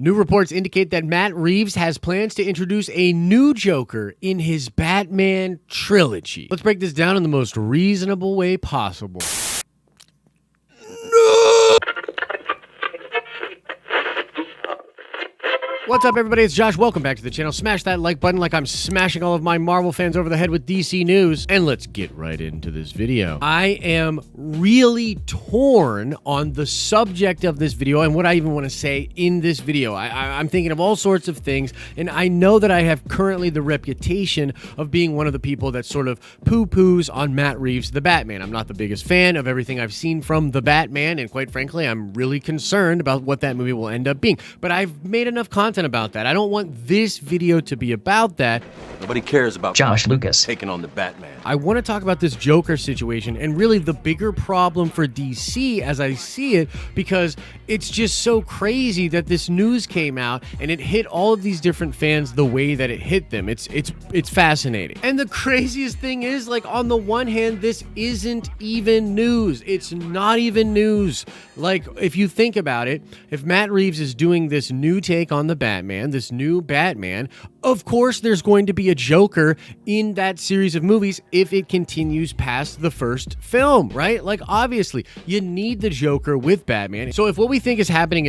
New reports indicate that Matt Reeves has plans to introduce a new Joker in his Batman trilogy. Let's break this down in the most reasonable way possible. What's up, everybody? It's Josh. Welcome back to the channel. Smash that like button like I'm smashing all of my Marvel fans over the head with DC news. And let's get right into this video. I am really torn on the subject of this video and what I even want to say in this video. I'm thinking of all sorts of things, and I know that I have currently the reputation of being one of the people that sort of poo-poos on Matt Reeves The Batman. I'm not the biggest fan of everything I've seen from The Batman, and quite frankly, I'm really concerned about what that movie will end up being. But I've made enough content about that. I don't want this video to be about that. Nobody cares about Josh Lucas taking on the Batman. I want to talk about this Joker situation and really the bigger problem for DC as I see it, because it's just so crazy that this news came out and it hit all of these different fans the way that it hit them. It's fascinating. And the craziest thing is, like, on the one hand, this isn't even news. It's not even news. Like, if you think about it, if Matt Reeves is doing this new take on the Batman, this new Batman, of course there's going to be a Joker in that series of movies if it continues past the first film, right? Like, obviously, you need the Joker with Batman. So if what we think is happening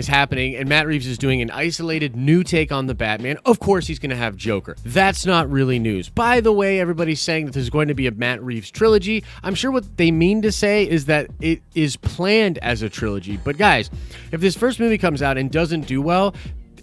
and Matt Reeves is doing an isolated new take on the Batman, of course he's going to have Joker. That's not really news. By the way, everybody's saying that there's going to be a Matt Reeves trilogy. I'm sure what they mean to say is that it is planned as a trilogy. But guys, if this first movie comes out and doesn't do well,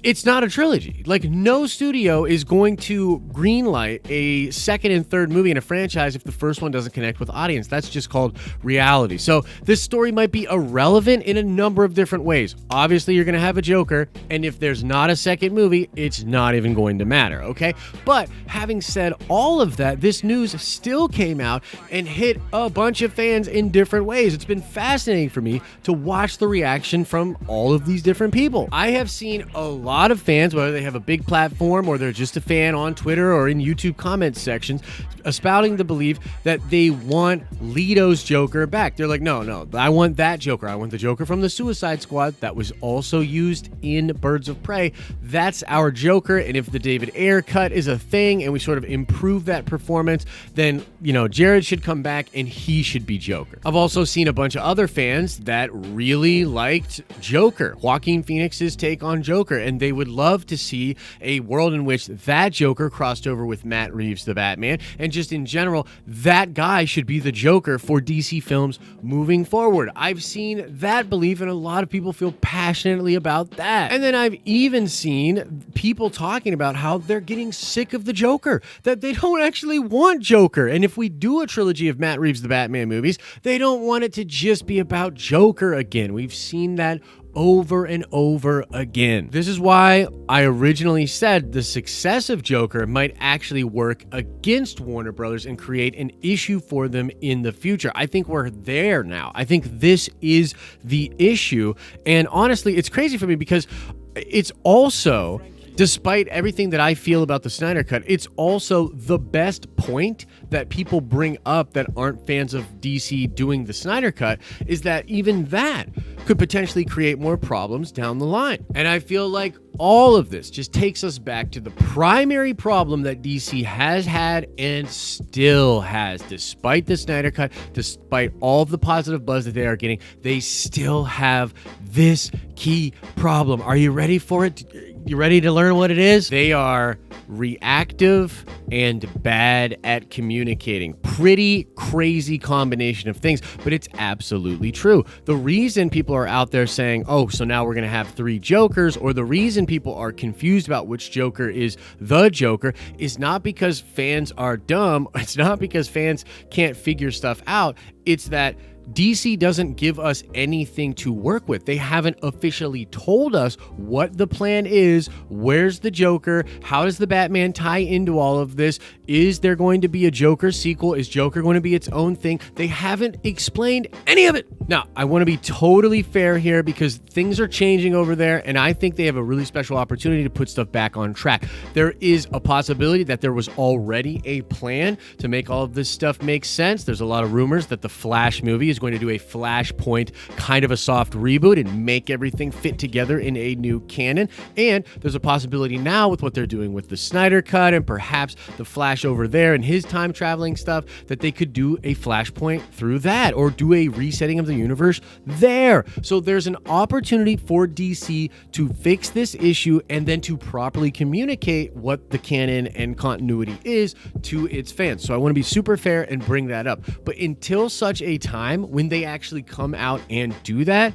it's not a trilogy. Like, no studio is going to greenlight a second and third movie in a franchise if the first one doesn't connect with audience. That's just called reality. So this story might be irrelevant in a number of different ways. Obviously, you're going to have a Joker, and if there's not a second movie, it's not even going to matter, okay? But having said all of that, this news still came out and hit a bunch of fans in different ways. It's been fascinating for me to watch the reaction from all of these different people. I have seen a lot of fans, whether they have a big platform or they're just a fan on Twitter or in YouTube comment sections, espouting the belief that they want Leto's Joker back. They're like, no, I want that Joker. I want the Joker from the Suicide Squad that was also used in Birds of Prey. That's our Joker, and if the David Ayer cut is a thing and we sort of improve that performance, then, you know, Jared should come back and he should be Joker. I've also seen a bunch of other fans that really liked Joker, Joaquin Phoenix's take on Joker, and they would love to see a world in which that Joker crossed over with Matt Reeves the Batman, and just in general, that guy should be the Joker for DC films moving forward. I've seen that belief, and a lot of people feel passionately about that. And then I've even seen people talking about how they're getting sick of the Joker, that they don't actually want Joker, and if we do a trilogy of Matt Reeves the Batman movies, they don't want it to just be about Joker again. We've seen that over and over again. This is why I originally said the success of Joker might actually work against Warner Brothers and create an issue for them in the future. I think we're there now. I think this is the issue. And honestly, it's crazy for me because it's also, despite everything that I feel about the Snyder Cut, it's also the best point that people bring up that aren't fans of DC doing the Snyder Cut, is that even that could potentially create more problems down the line. And I feel like all of this just takes us back to the primary problem that DC has had and still has. Despite the Snyder Cut, despite all of the positive buzz that they are getting, they still have this key problem. Are you ready for it? You ready to learn what it is? They are reactive and bad at communicating. Pretty crazy combination of things, but it's absolutely true. The reason people are out there saying, oh, so now we're going to have 3 Jokers, or the reason people are confused about which Joker is the Joker, is not because fans are dumb. It's not because fans can't figure stuff out. It's that DC doesn't give us anything to work with. They haven't officially told us what the plan is. Where's the Joker? How does the Batman tie into all of this? Is there going to be a Joker sequel? Is Joker going to be its own thing? They haven't explained any of it. Now, I want to be totally fair here because things are changing over there, and I think they have a really special opportunity to put stuff back on track. There is a possibility that there was already a plan to make all of this stuff make sense. There's a lot of rumors that the Flash movie is is going to do a Flashpoint kind of a soft reboot and make everything fit together in a new canon. And there's a possibility now with what they're doing with the Snyder Cut and perhaps the Flash over there and his time traveling stuff that they could do a Flashpoint through that or do a resetting of the universe there. So there's an opportunity for DC to fix this issue and then to properly communicate what the canon and continuity is to its fans. So I want to be super fair and bring that up. But until such a time when they actually come out and do that,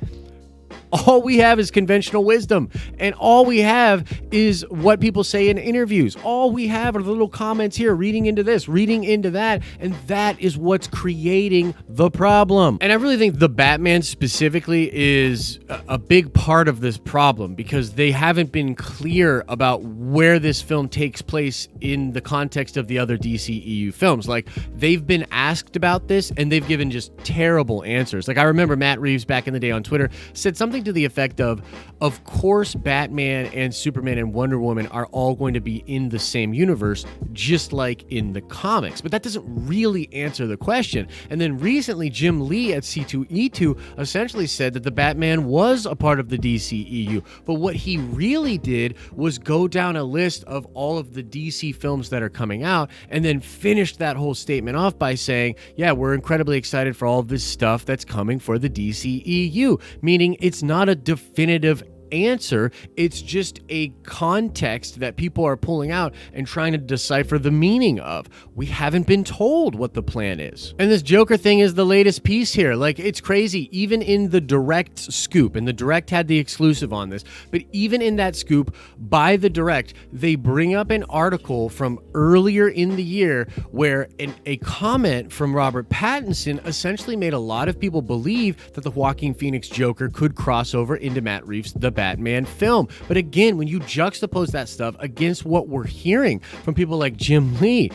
all we have is conventional wisdom, and all we have is what people say in interviews. All we have are the little comments here, reading into this, reading into that, and that is what's creating the problem. And I really think The Batman specifically is a big part of this problem because they haven't been clear about where this film takes place in the context of the other DCEU films. Like, they've been asked about this, and they've given just terrible answers. Like, I remember Matt Reeves back in the day on Twitter said something to the effect of course, Batman and Superman and Wonder Woman are all going to be in the same universe, just like in the comics. But that doesn't really answer the question. And then recently, Jim Lee at C2E2 essentially said that the Batman was a part of the DCEU. But what he really did was go down a list of all of the DC films that are coming out and then finished that whole statement off by saying, yeah, we're incredibly excited for all of this stuff that's coming for the DCEU, meaning it's not a definitive answer. It's just a context that people are pulling out and trying to decipher the meaning of. We haven't been told what the plan is. And this Joker thing is the latest piece here. Like, it's crazy. Even in the Direct scoop, and the Direct had the exclusive on this, but even in that scoop by the Direct, they bring up an article from earlier in the year where a comment from Robert Pattinson essentially made a lot of people believe that the Joaquin Phoenix Joker could cross over into Matt Reeves The Batman film. But again, when you juxtapose that stuff against what we're hearing from people like Jim Lee,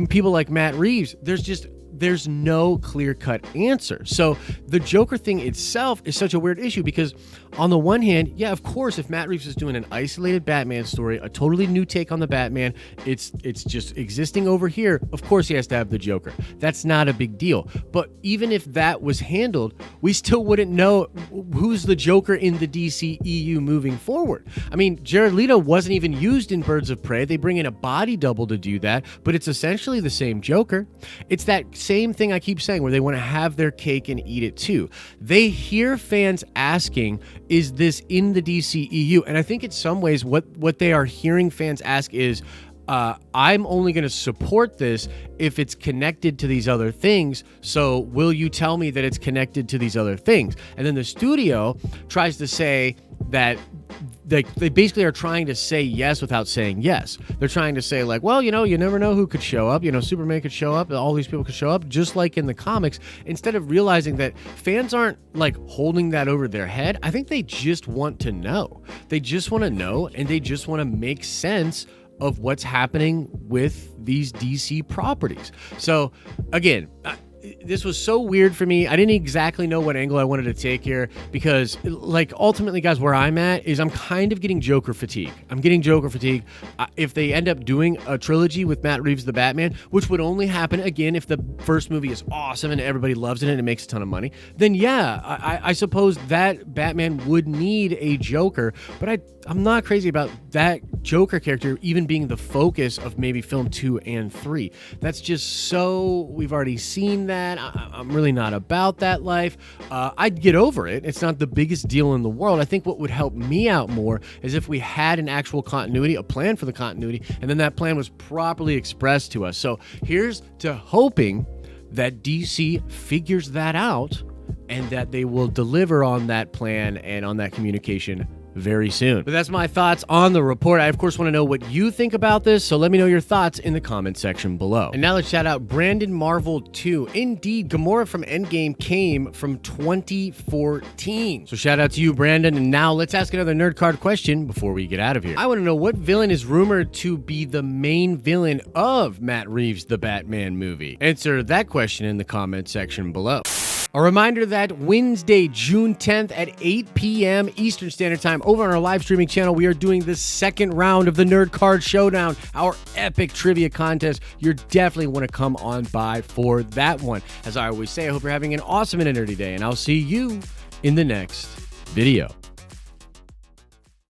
people like Matt Reeves, there's no clear-cut answer. So the Joker thing itself is such a weird issue because on the one hand, yeah, of course, if Matt Reeves is doing an isolated Batman story, a totally new take on the Batman, it's just existing over here, of course he has to have the Joker. That's not a big deal. But even if that was handled, we still wouldn't know who's the Joker in the DCEU moving forward. I mean, Jared Leto wasn't even used in Birds of Prey. They bring in a body double to do that, but it's essentially the same Joker. It's that same thing I keep saying where they want to have their cake and eat it too. They hear fans asking, is this in the DCEU? And I think in some ways what they are hearing fans ask is, I'm only going to support this if it's connected to these other things. So will you tell me that it's connected to these other things? And then the studio tries to say that they basically are trying to say yes without saying yes. They're trying to say like, well, you never know who could show up. Superman could show up. All these people could show up just like in the comics, instead of realizing that fans aren't like holding that over their head. I think they just want to know. They just want to know, and they just want to make sense of what's happening with these DC properties. So again, this was so weird for me. I didn't exactly know what angle I wanted to take here because, like, ultimately, guys, where I'm at is I'm kind of getting Joker fatigue. If they end up doing a trilogy with Matt Reeves The Batman, which would only happen, again, if the first movie is awesome and everybody loves it and it makes a ton of money, then yeah, I suppose that Batman would need a Joker, but I'm not crazy about that Joker character even being the focus of maybe film 2 and 3. That's just so, we've already seen that. I'm really not about that life. I'd get over it. It's not the biggest deal in the world. I think what would help me out more is if we had an actual continuity, a plan for the continuity, and then that plan was properly expressed to us. So here's to hoping that DC figures that out and that they will deliver on that plan and on that communication very soon. But that's my thoughts on the report. I, of course, want to know what you think about this, so let me know your thoughts in the comment section below. And now let's shout out Brandon Marvel 2. Indeed, Gamora from Endgame came from 2014. So shout out to you, Brandon. And now let's ask another nerd card question before we get out of here. I want to know what villain is rumored to be the main villain of Matt Reeves' The Batman movie. Answer that question in the comment section below. A reminder that Wednesday, June 10th at 8 p.m. Eastern Standard Time over on our live streaming channel, we are doing the second round of the Nerd Card Showdown, our epic trivia contest. You definitely want to come on by for that one. As I always say, I hope you're having an awesome and nerdy day, and I'll see you in the next video.